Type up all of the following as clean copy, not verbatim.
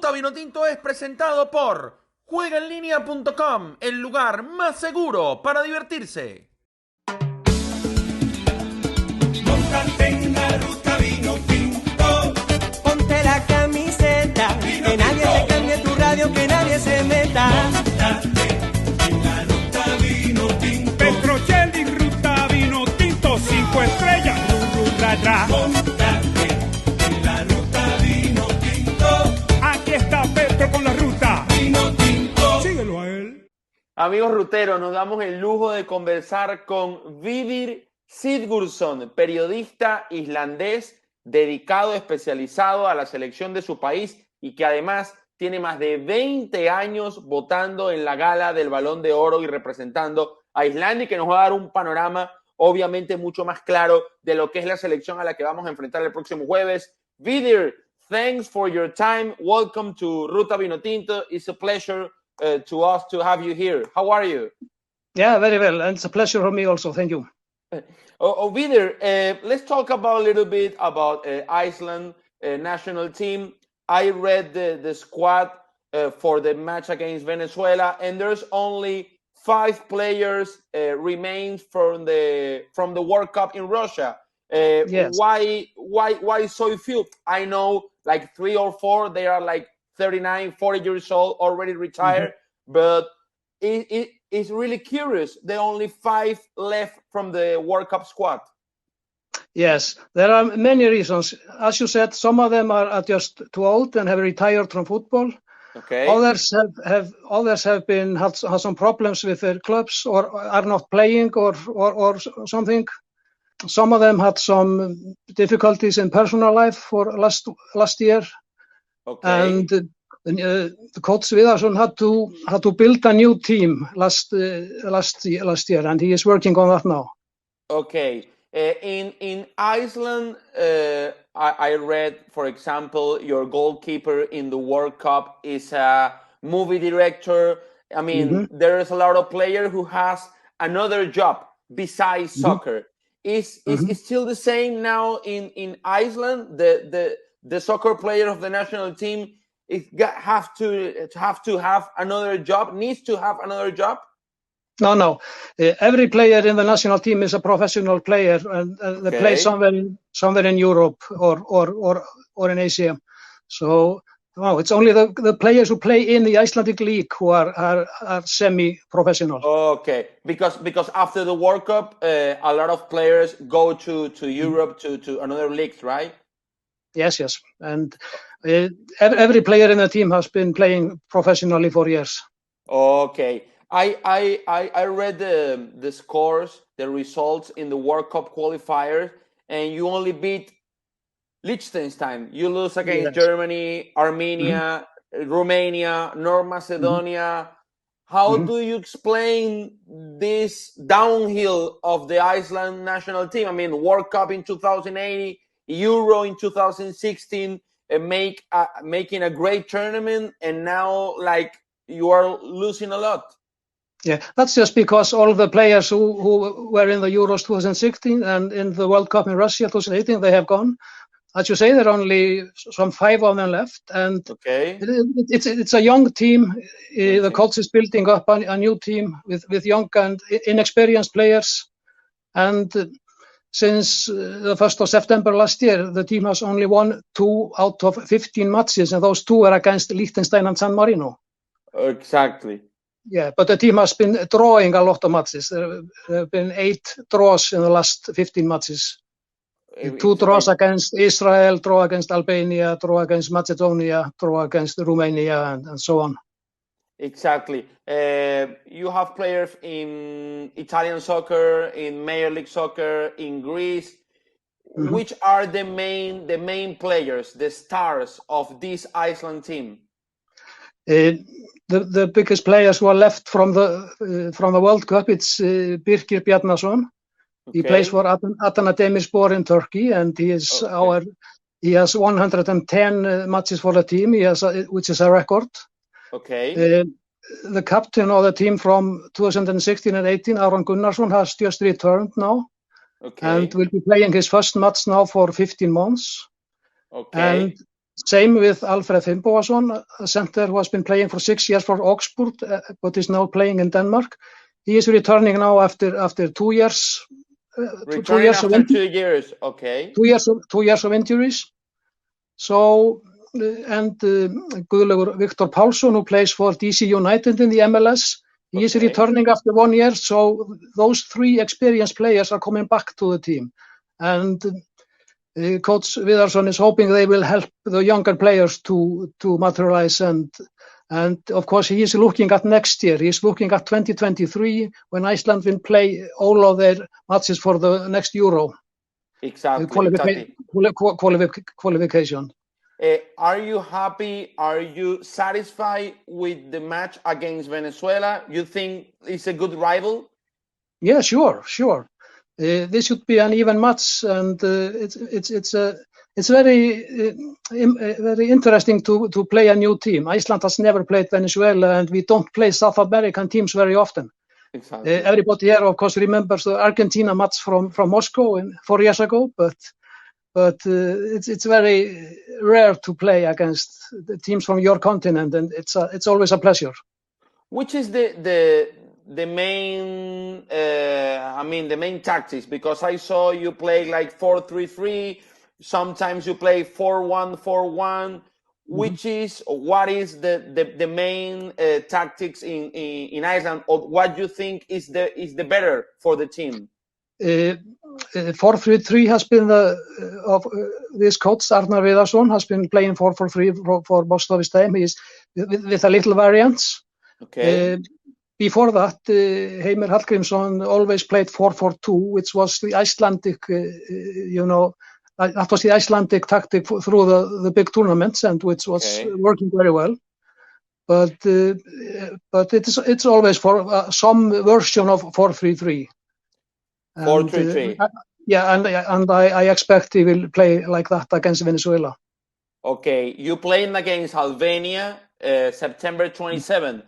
Ruta Vinotinto es presentado por juegaenlinea.com, el lugar más seguro para divertirse. Móntate en la Ruta Vinotinto. Ponte la camiseta, que nadie te cambie tu radio, que nadie se meta. Móntate en la Ruta Vinotinto. Petrocelli, Ruta Vinotinto, 5 estrellas. Móntate en la Ruta Vinotinto. Aquí está Petro con la Ruta Vinotinto. Síguelo a él. Amigos ruteros, nos damos el lujo de conversar con Vidir Sigudsson, periodista islandés dedicado, especializado a la selección de su país y que además tiene más de 20 años votando en la gala del Balón de Oro y representando a Islandia, y que nos va a dar un panorama obviamente mucho más claro de lo que es la selección a la que vamos a enfrentar el próximo jueves. Vidir, thanks for your time. Welcome to Ruta Vinotinto. It's a pleasure to us to have you here. How are you? Yeah, very well. And it's a pleasure for me also. Thank you. Vidir, let's talk about a little bit about Iceland national team. I read the squad for the match against Venezuela, and there's only 5 players remains from the World Cup in Russia. Yes. Why so few? I know like 3 or 4, they are like 39, 40 years old, already retired, but it's really curious. There are only 5 left from the World Cup squad. Yes, there are many reasons. As you said, some of them are just too old and have retired from football. Okay. Others have been had some problems with their clubs or are not playing or something. Some of them had some difficulties in personal life for last year. Okay. And the coach Sigudsson had to build a new team last year, and he is working on that now. Okay. In Iceland, I read, for example, your goalkeeper in the World Cup is a movie director. I mean, there is a lot of players who has another job besides soccer. Is still the same now in Iceland? The soccer player of the national team have to have another job, needs to have another job? No. Every player in the national team is a professional player, and they play somewhere in Europe or in Asia. So no, it's only the players who play in the Icelandic league who are semi-professional. Okay, because after the World Cup, a lot of players go to Europe to another leagues, right? Yes, and every player in the team has been playing professionally for years. Okay. I read the scores, the results in the World Cup qualifiers, and you only beat Liechtenstein. You lose against Germany, Armenia, Romania, North Macedonia. How do you explain this downhill of the Iceland national team? I mean, World Cup in 2008, Euro in 2016, making a great tournament, and now like you are losing a lot. Yeah, that's just because all the players who were in the Euros 2016 and in the World Cup in Russia 2018, they have gone. As you say, there are only some 5 of them left, and it's a young team. The coach is building up a new team with young and inexperienced players, and since the 1st of September last year, the team has only won 2 out of 15 matches, and those 2 were against Liechtenstein and San Marino. Exactly. Yeah, but the team has been drawing a lot of matches. There have been 8 draws in the last 15 matches. 2 draws against Israel, draw against Albania, draw against Macedonia, draw against Romania, and so on. Exactly. You have players in Italian soccer, in Major League Soccer, in Greece. Which are the main players, the stars of this Iceland team? The biggest players who are left from the World Cup, it's Birkir Bjarnason. He plays for Adana Demirspor in Turkey, and he has 110 matches for the team. Which is a record. Okay. The captain of the team from 2016 and 18, Aron Gunnarsson, has just returned now, and will be playing his first match now for 15 months. Okay. And Same with Alfred Finnbogason, a center who has been playing for 6 years for Augsburg, but is now playing in Denmark. He is returning now after 2 years. Returning after 2 years, okay. 2 years of injuries. So, and Guðlaugur Viktor Pálsson, who plays for DC United in the MLS, he is returning after 1 year. So those 3 experienced players are coming back to the team. And Coach Viðarsson is hoping they will help the younger players to materialize. And of course, he is looking at next year. He is looking at 2023 when Iceland will play all of their matches for the next Euro. Exactly. Qualification. Are you happy? Are you satisfied with the match against Venezuela? You think it's a good rival? Yeah, sure. This should be an even match, and it's very interesting to play a new team. Iceland has never played Venezuela, and we don't play South American teams very often. Exactly. Everybody here, of course, remembers the Argentina match from Moscow 4 years ago, but it's very rare to play against the teams from your continent, and it's always a pleasure. Which is the main the main tactics? Because I saw you play like 4-3-3. Sometimes you play 4-1-4-1. What is the main tactics in Iceland, or what you think is the better for the team? 4-3-3 has been this coach Arnar Viðarsson has been playing 4-4-3 for most of his time. He is with a little variance. Okay. Before that, Heimir Hallgrímsson always played 4-4-2, which was the Icelandic, that was the Icelandic tactic through the big tournaments, and which was working very well. But it's always for some version of 4-3-3. 4-3-3. Yeah, and I expect he will play like that against Venezuela. Okay, you playing against Albania September 27th.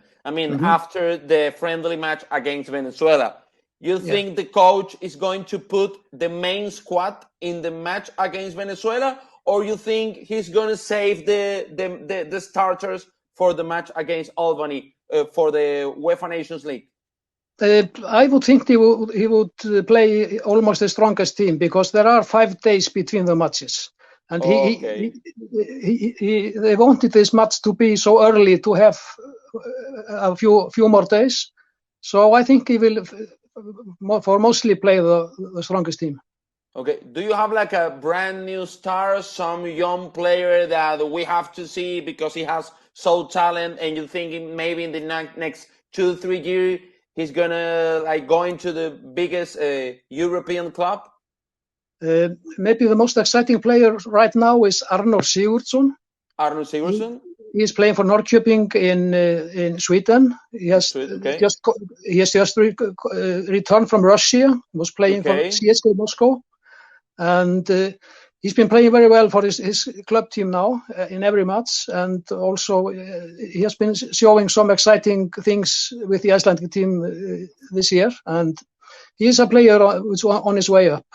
After the friendly match against Venezuela. You think the coach is going to put the main squad in the match against Venezuela, or you think he's going to save the starters for the match against Albany for the UEFA Nations League? I would think he would play almost the strongest team, because there are 5 days between the matches, and they wanted this match to be so early to have a few more days. So I think he will mostly play the strongest team. Okay. Do you have like a brand new star, some young player that we have to see because he has so talent, and you think maybe in the next 2-3 years he's gonna go into the biggest European club? Maybe the most exciting player right now is Arnór Sigurdsson. Arnór Sigurdsson? He is playing for Norrköping in Sweden. He has just returned from Russia. He was playing for CSKA Moscow, and he's been playing very well for his club team now in every match, and also he has been showing some exciting things with the Icelandic team this year, and he is a player who's on his way up.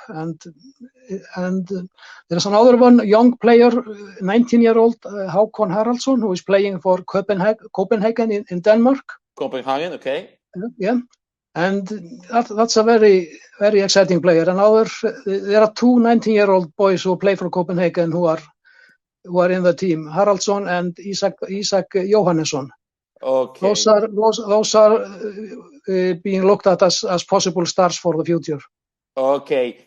And there's another one, young player, 19-year-old Hákon Haraldsson, who is playing for Copenhagen in Denmark. Copenhagen, okay. Yeah, and that's a very, very exciting player. There are 2 19-year-old boys who play for Copenhagen who are in the team, Haraldsson and Isak Jóhannesson. Okay. Those are being looked at as possible stars for the future. Okay.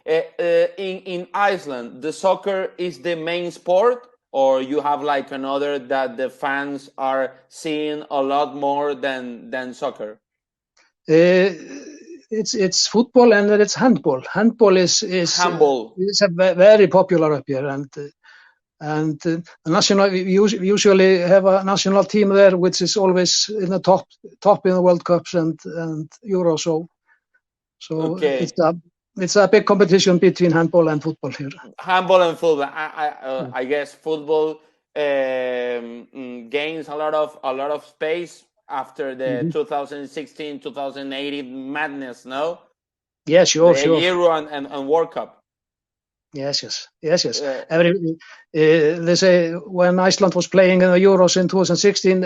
In Iceland, the soccer is the main sport, or you have like another that the fans are seeing a lot more than soccer? It's football and it's handball. Handball is very popular up here, and the national, we usually have a national team there, which is always in the top in the World Cups and Euro. So okay. It's a big competition between handball and football here. Handball and football. I guess football gains a lot of space after the 2016-2018 madness. No. Yeah, sure. Euro and World Cup. Yes. Uh, They say when Iceland was playing in the Euros in 2016,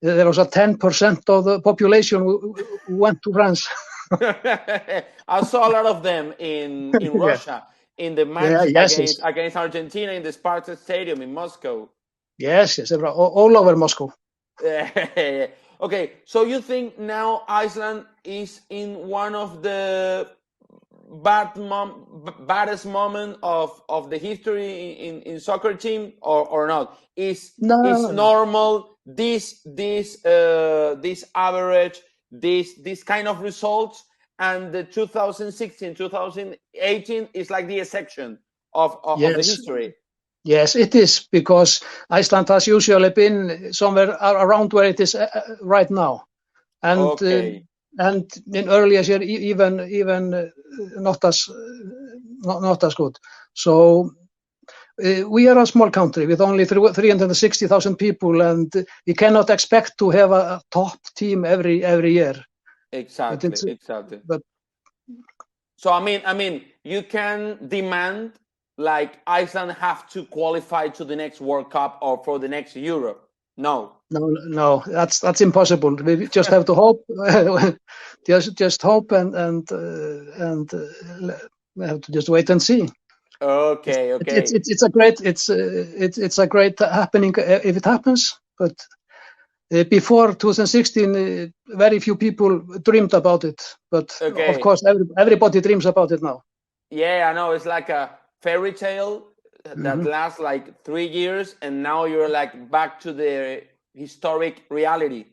there was a 10% of the population who went to France. I saw a lot of them in Yeah. Russia in the match Yes. against Argentina in the Sparta Stadium in Moscow. Yes, they were all over Moscow. Okay, so you think now Iceland is in one of the baddest moment of the history in soccer team or not? Is No. normal this average this kind of results, and the 2016 2018 is like the exception of the history? Yes, it is, because Iceland has usually been somewhere around where it is right now, and Okay. and in earlier year even not as good. So we are a small country with only 360,000 people, and we cannot expect to have a top team every year. Exactly. But So I mean, you can demand like Iceland have to qualify to the next World Cup or for the next Euro. No, that's impossible. We just have to hope. just hope and we have to just wait and see. Okay. It's a great happening if it happens, but before 2016, very few people dreamed about it. But of course, everybody dreams about it now. Yeah, I know. It's like a fairy tale that lasts like 3 years, and now you're like back to the historic reality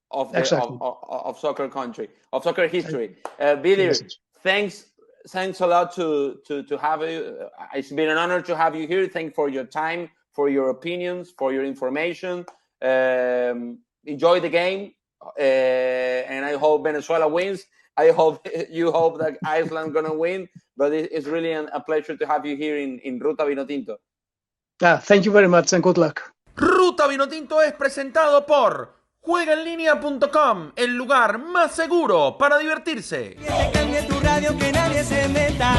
of of soccer country, of soccer history. Vidir, thanks a lot to have you. It's been an honor to have you here. Thanks for your time, for your opinions, for your information. Enjoy the game, and I hope Venezuela wins. I hope you hope that Iceland gonna win, but it's really a pleasure to have you here in Ruta Vinotinto. Thank you very much and good luck. Ruta Vinotinto es presentado por juegaenlinea.com, el lugar más seguro para divertirse. Que te cambie tu radio, que nadie se meta.